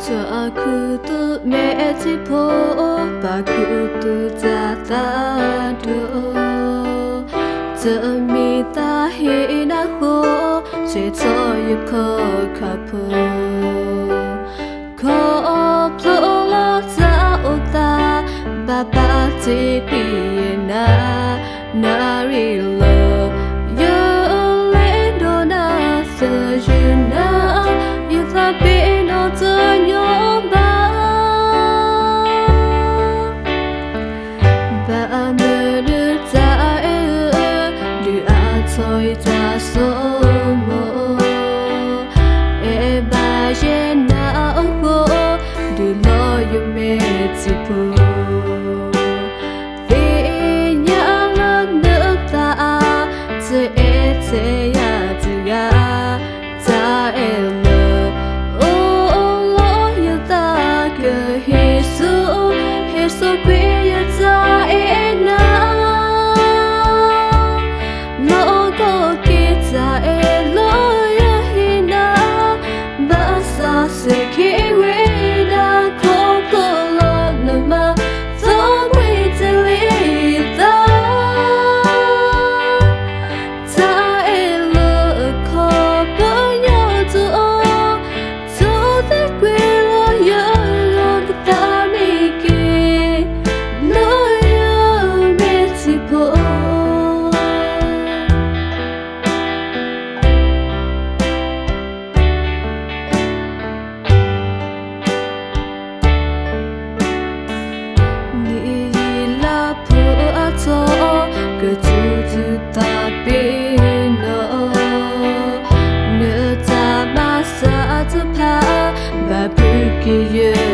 Cha khu tu me ti po ba khu tu cha ta do cha mi ta he na ho che cho yu ko ka po ko plo lo cha o ta ba ba ti ki na ri lo yo le do na so you na you θα πίνω το νιώμα Bà mơ đưa ta đưa thôi ta số mô e bà dê na ô đưa lo yu mê ti bù vì nhã lần nước ta thế thế ya tu ya ta em so be your time no go kita lo ya hina basa se ki we da ko ko lo no ma so we to live ta lo ko ko yo to the we lo ya lo ta mi ki cứ chú ta bên nó nữa ta mà xa thứ pa và bự kia